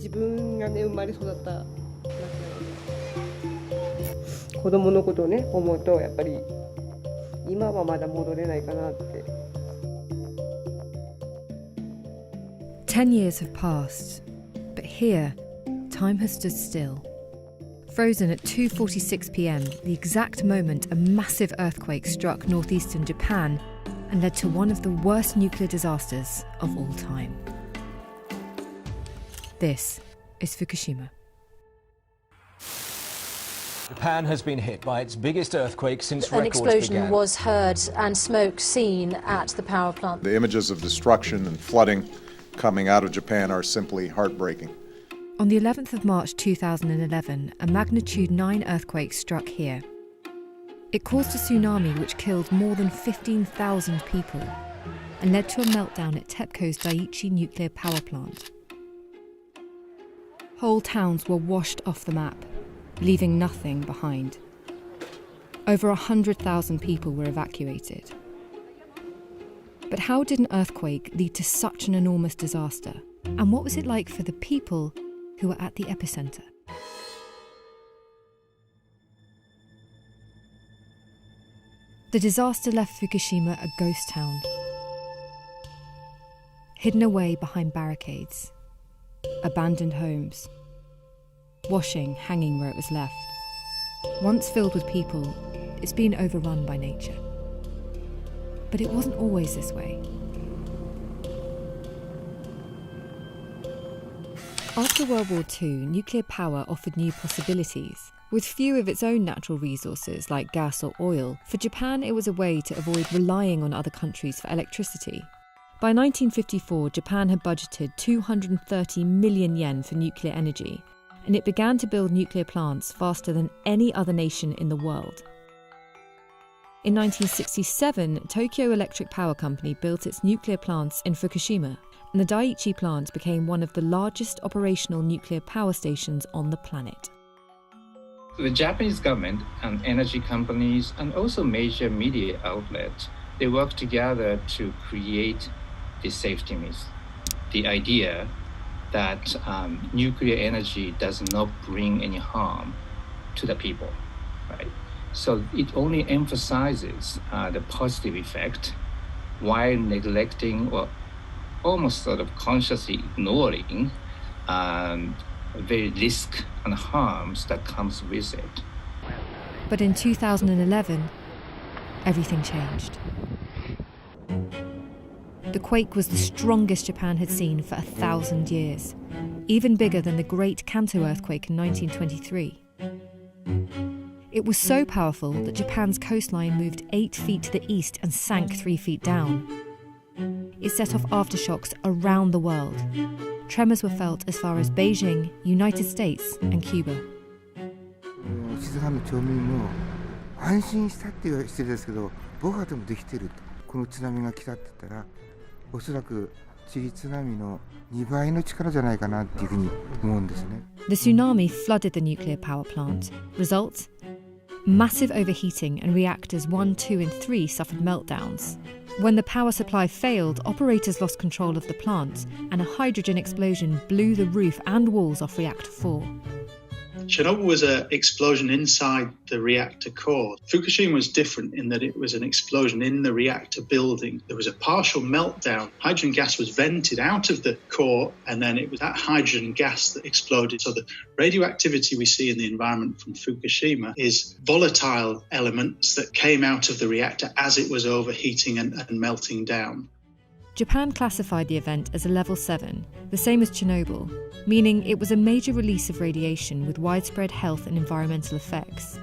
自分がね生まれ育った町なので、子供のことをね思うとやっぱり今はまだ戻れないかなって。 10 years have passed, but here, time has stood still. Frozen at 2:46 p.m, the exact moment a massive earthquake struck northeastern Japan and led to one of the worst nuclear disasters of all time. This is Fukushima. Japan has been hit by its biggest earthquake since An records explosion began. was heard and smoke seen at the power plant. The images of destruction and flooding coming out of Japan are simply heartbreaking. On the 11th of March 2011, a magnitude 9 earthquake struck here. It caused a tsunami which killed more than 15,000 people and led to a meltdown at TEPCO's Daiichi nuclear power plant. Whole towns were washed off the map, leaving nothing behind. Over 100,000 people were evacuated. But how did an earthquake lead to such an enormous disaster? And what was it like for the people who were at the epicenter? The disaster left Fukushima a ghost town, hidden away behind barricades, abandoned homes, washing hanging where it was left. Once filled with people, it's been overrun by nature. But it wasn't always this way. After World War II, nuclear power offered new possibilities. With few of its own natural resources like gas or oil, for Japan it was a way to avoid relying on other countries for electricity. By 1954, Japan had budgeted 230 million yen for nuclear energy, and it began to build nuclear plants faster than any other nation in the world. In 1967, Tokyo Electric Power Company built its nuclear plants in Fukushima, and the Daiichi plant became one of the largest operational nuclear power stations on the planet. The Japanese government and energy companies and also major media outlets, they work together to create this safety myth. The idea that nuclear energy does not bring any harm to the people, right? So it only emphasizes the positive effect while neglecting or almost sort of consciously ignoring the risk and harms that comes with it. But in 2011, everything changed. The quake was the strongest Japan had seen for 1,000 years, even bigger than the Great Kanto earthquake in 1923. It was so powerful that Japan's coastline moved 8 feet to the east and sank 3 feet down. It set off aftershocks around the world. Tremors were felt as far as Beijing, United States, and Cuba. 静かな町民も安心したっていう失礼ですけど、僕はでもできてると。この津波が来たって言ったら、おそらくチリ津波の2倍の力じゃないかなっていうふうに思うんですね。The tsunami flooded the nuclear power plant. Result? Massive overheating, and reactors 1, 2 and 3 suffered meltdowns. When the power supply failed, operators lost control of the plant, and a hydrogen explosion blew the roof and walls off reactor 4. Chernobyl was an explosion inside the reactor core. Fukushima was different in that it was an explosion in the reactor building. There was a partial meltdown. Hydrogen gas was vented out of the core, and then it was that hydrogen gas that exploded. So the radioactivity we see in the environment from Fukushima is volatile elements that came out of the reactor as it was overheating and melting down. Japan classified the event as a level 7, the same as Chernobyl, meaning it was a major release of radiation with widespread health and environmental effects.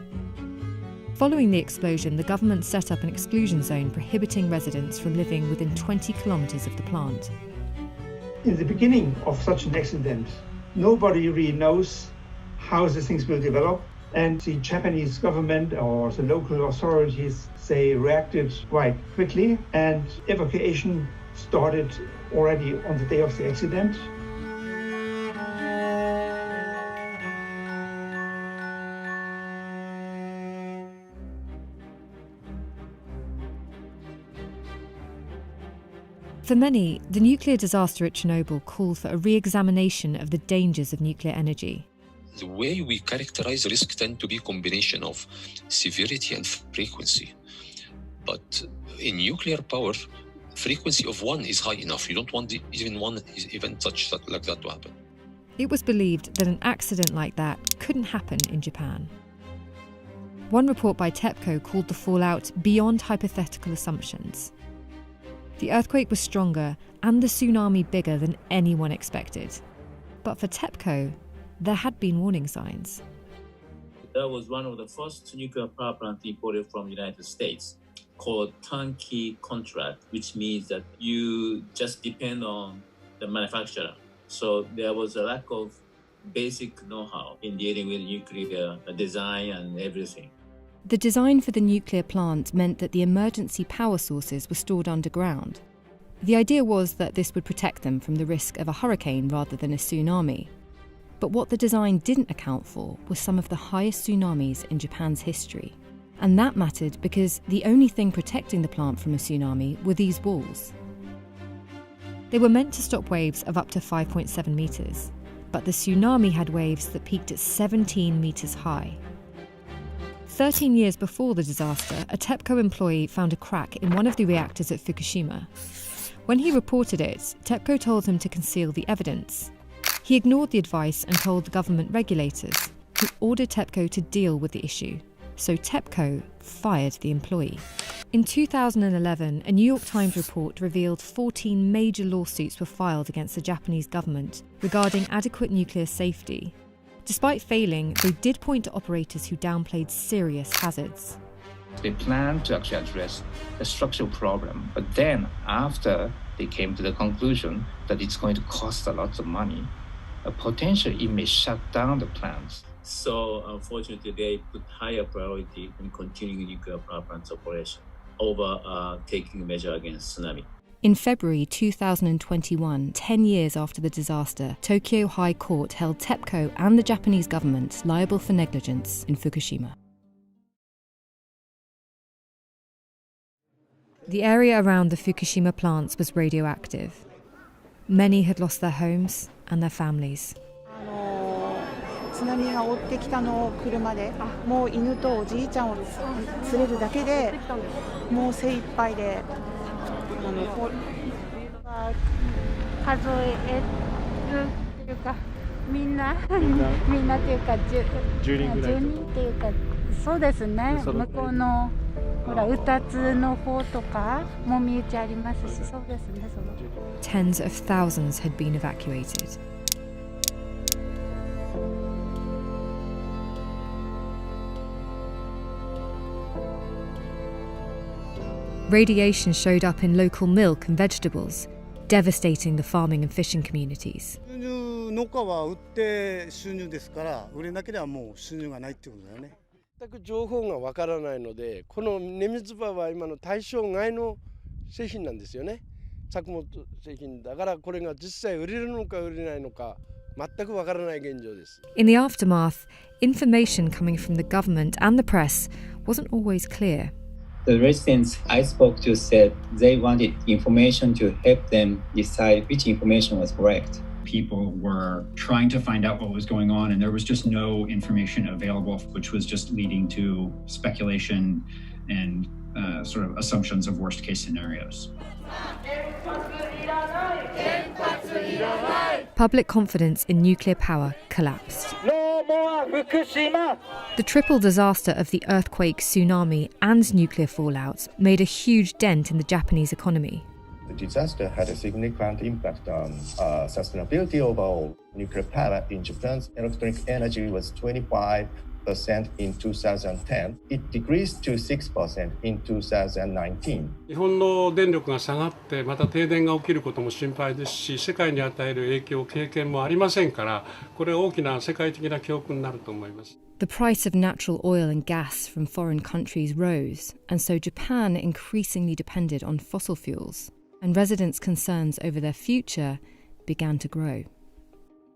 Following the explosion, the government set up an exclusion zone prohibiting residents from living within 20 kilometres of the plant. In the beginning of such an accident, nobody really knows how the things will develop, and the Japanese government or the local authorities, they reacted quite quickly, and evacuation started already on the day of the accident. For many, the nuclear disaster at Chernobyl called for a re-examination of the dangers of nuclear energy. The way we characterize risk tend to be a combination of severity and frequency. But in nuclear power, frequency of 1 is high enough. You don't want even one event like that to happen. It was believed that an accident like that couldn't happen in Japan. One report by TEPCO called the fallout beyond hypothetical assumptions. The earthquake was stronger and the tsunami bigger than anyone expected. But for TEPCO, there had been warning signs. That was one of the first nuclear power plants imported from the United States, called turnkey contract, which means that you just depend on the manufacturer. So there was a lack of basic know-how in dealing with nuclear design and everything. The design for the nuclear plant meant that the emergency power sources were stored underground. The idea was that this would protect them from the risk of a hurricane rather than a tsunami. But what the design didn't account for was some of the highest tsunamis in Japan's history. And that mattered because the only thing protecting the plant from a tsunami were these walls. They were meant to stop waves of up to 5.7 metres, but the tsunami had waves that peaked at 17 metres high. 13 years before the disaster, a TEPCO employee found a crack in one of the reactors at Fukushima. When he reported it, TEPCO told him to conceal the evidence. He ignored the advice and told the government regulators, who ordered TEPCO to deal with the issue. So TEPCO fired the employee. In 2011, a New York Times report revealed 14 major lawsuits were filed against the Japanese government regarding adequate nuclear safety. Despite failing, they did point to operators who downplayed serious hazards. They planned to actually address the structural problem, but then after they came to the conclusion that it's going to cost a lot of money, potentially it may shut down the plants. So unfortunately, they put higher priority in continuing nuclear power plants operation over taking measure against tsunami. In February 2021, 10 years after the disaster, Tokyo High Court held TEPCO and the Japanese government liable for negligence in Fukushima. The area around the Fukushima plants was radioactive. Many had lost their homes and their families. 津波が追ってきたのを車で、もう犬とおじいちゃんを連れるだけでもう精一杯で数えるというかみんなというか10人っていうかそうですね向こうのほらうたつの方とかもみ打ちありますしそうですねその Tens of thousands had been evacuated. Radiation showed up in local milk and vegetables, devastating the farming and fishing communities. 農家は売って収入ですから、売れなければもう収入がないってことだよね。全く情報がわからないので、この根水場は今の対象外の製品なんですよね。作物製品だからこれが実際売れるのか売れないのか全くわからない現状です。In the aftermath, information coming from the government and the press wasn't always clear. The residents I spoke to said they wanted information to help them decide which information was correct. People were trying to find out what was going on, and there was just no information available, which was just leading to speculation and sort of assumptions of worst-case scenarios. Public confidence in nuclear power collapsed. No more Fukushima! The triple disaster of the earthquake, tsunami, and nuclear fallout made a huge dent in the Japanese economy. The disaster had a significant impact on sustainability overall. Nuclear power in Japan's electric energy was 25% in 2010. It decreased to 6% in 2019. 日本の電力が下がってまた停電が起きることも心配ですし、世界に与える影響経験もありませんから、これは大きな世界的な教訓になると思います。The price of natural oil and gas from foreign countries rose, and so Japan increasingly depended on fossil fuels, and residents' concerns over their future began to grow.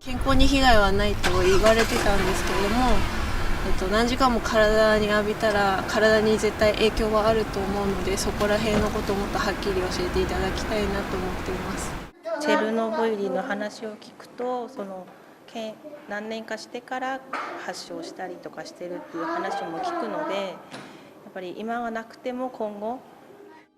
健康に被害はないと言われてたんですけれども、何時間も体に浴びたら体に絶対影響はあると思うので、そこら辺のことをもっとはっきり教えていただきたいなと思っています。チェルノブイリの話を聞くと、何年かしてから発症したりとかしてるっていう話も聞くので、やっぱり今はなくても今後。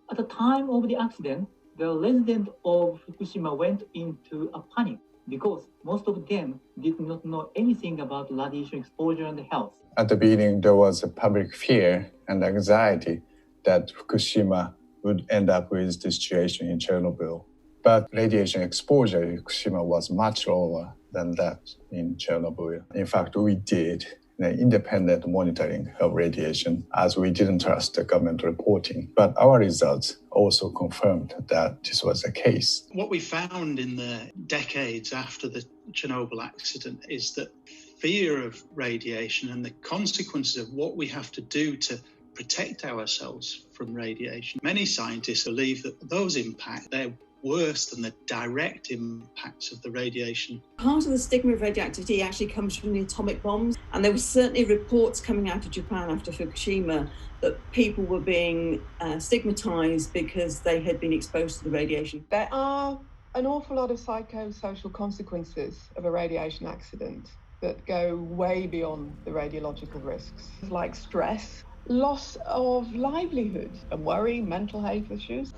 At the time of the accident, the residents of Fukushima went into a panic because most of them did not know anything about radiation exposure and health. At the beginning, there was a public fear and anxiety that Fukushima would end up with the situation in Chernobyl. But radiation exposure in Fukushima was much lower than that in Chernobyl. In fact, we did independent monitoring of radiation as we didn't trust the government reporting. But our results also confirmed that this was the case. What we found in the decades after the Chernobyl accident is that fear of radiation and the consequences of what we have to do to protect ourselves from radiation. Many scientists believe that those impacts, they're worse than the direct impacts of the radiation. Part of the stigma of radioactivity actually comes from the atomic bombs, and there were certainly reports coming out of Japan after Fukushima that people were being stigmatized because they had been exposed to the radiation. There are an awful lot of psychosocial consequences of a radiation accident that go way beyond the radiological risks, like stress, loss of livelihood, and worry, mental health issues.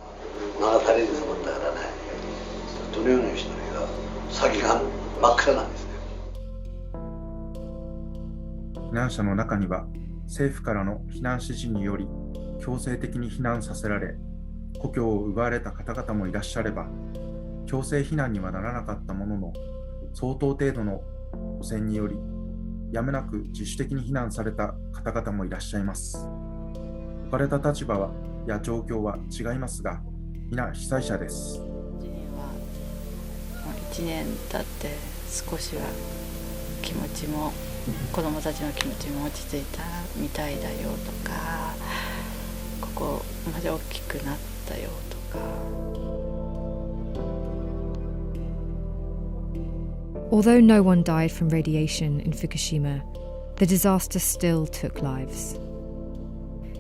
流されるそうだからね、どのような人が先が真っ暗なんですね。避難者の中には政府からの避難指示により強制的に避難させられ、故郷を奪われた方々もいらっしゃれば、強制避難にはならなかったものの相当程度の汚染によりやむなく自主的に避難された方々もいらっしゃいます。置かれた立場や状況は違いますが、皆被災者です。1年経って少しは気持ちも子どもたちの気持ちも落ち着いたみたいだよとか、ここまで大きくなったよとか。Although no one died from radiation in Fukushima, the disaster still took lives.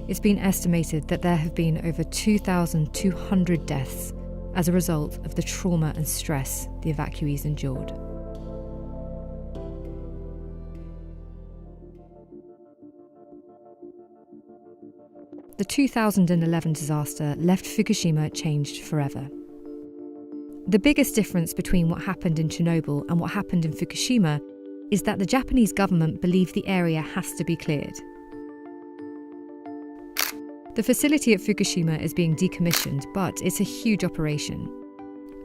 It's been estimated that there have been over 2,200 deaths as a result of the trauma and stress the evacuees endured. The 2011 disaster left Fukushima changed forever. The biggest difference between what happened in Chernobyl and what happened in Fukushima is that the Japanese government believed the area has to be cleared. The facility at Fukushima is being decommissioned, but it's a huge operation.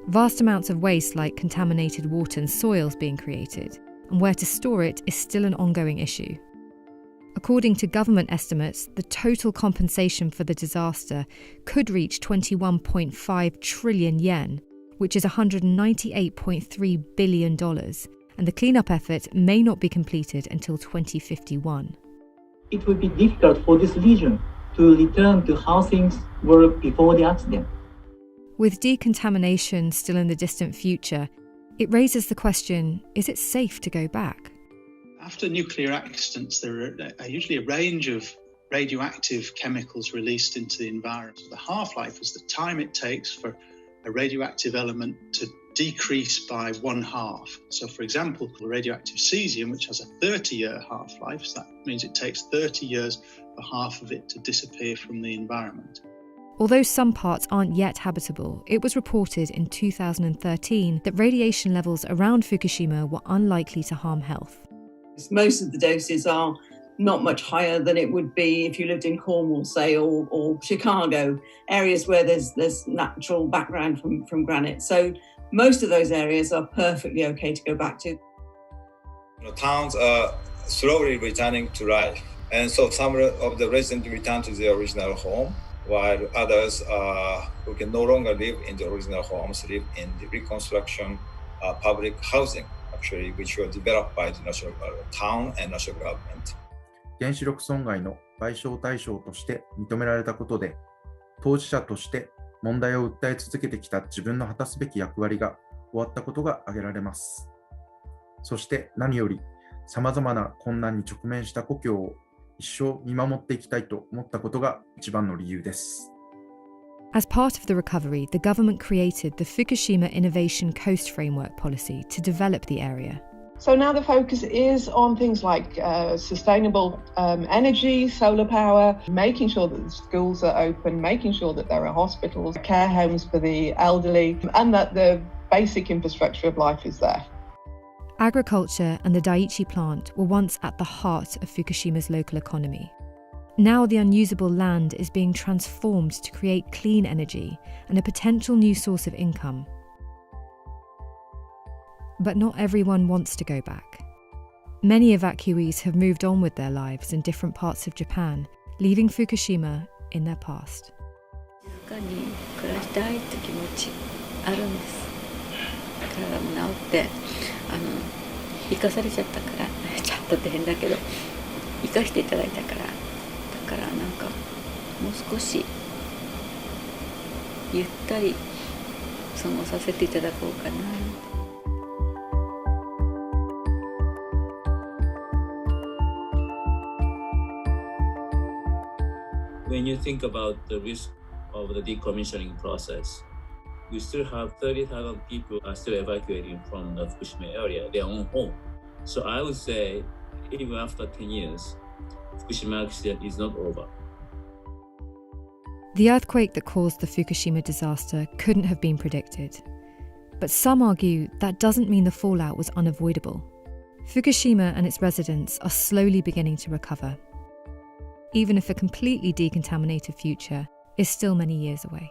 Vast amounts of waste like contaminated water and soils being created, and where to store it is still an ongoing issue. According to government estimates, the total compensation for the disaster could reach 21.5 trillion yen, which is $198.3 billion, and the cleanup effort may not be completed until 2051. It will be difficult for this region to return to how things were before the accident. With decontamination still in the distant future, it raises the question, is it safe to go back? After nuclear accidents, there are usually a range of radioactive chemicals released into the environment. The half-life is the time it takes for a radioactive element to decrease by 1/2. So, for example, radioactive cesium, which has a 30-year half-life, so that means it takes 30 years for half of it to disappear from the environment. Although some parts aren't yet habitable, it was reported in 2013 that radiation levels around Fukushima were unlikely to harm health. Most of the doses are not much higher than it would be if you lived in Cornwall, say, or Chicago, areas where there's natural background from granite. So most of those areas are perfectly okay to go back to. Towns are slowly returning to life, and so some of the residents return to their original home, while others who can no longer live in the original homes live in the reconstruction public housing, actually, which were developed by the national town and national government. 原子力損害の賠償対象として認められたことで、当事者として問題を訴え続けてきた自分の果たすべき役割が終わったことが挙げられます。そして何よりさまざまな困難に直面した故郷を一生見守っていきたいと思ったことが一番の理由です。As part of the recovery, the government created the Fukushima Innovation Coast Framework policy to develop the area. So now the focus is on things like sustainable energy, solar power, making sure that the schools are open, making sure that there are hospitals, care homes for the elderly, and that the basic infrastructure of life is there. Agriculture and the Daiichi plant were once at the heart of Fukushima's local economy. Now the unusable land is being transformed to create clean energy and a potential new source of income. But not everyone wants to go back. Many evacuees have moved on with their lives in different parts of Japan, leaving Fukushima in their past. 静かに暮らしたいって気持ちあるんです。体も治って生かされちゃったからちょっとって変だけど生かしていただいたからだからなんかもう少しゆったり過ごさせていただこうかな。When you think about the risk of the decommissioning process, we still have 30,000 people are still evacuating from the Fukushima area, their own home. So I would say, even after 10 years, Fukushima accident is not over. The earthquake that caused the Fukushima disaster couldn't have been predicted. But some argue that doesn't mean the fallout was unavoidable. Fukushima and its residents are slowly beginning to recover, even if a completely decontaminated future is still many years away.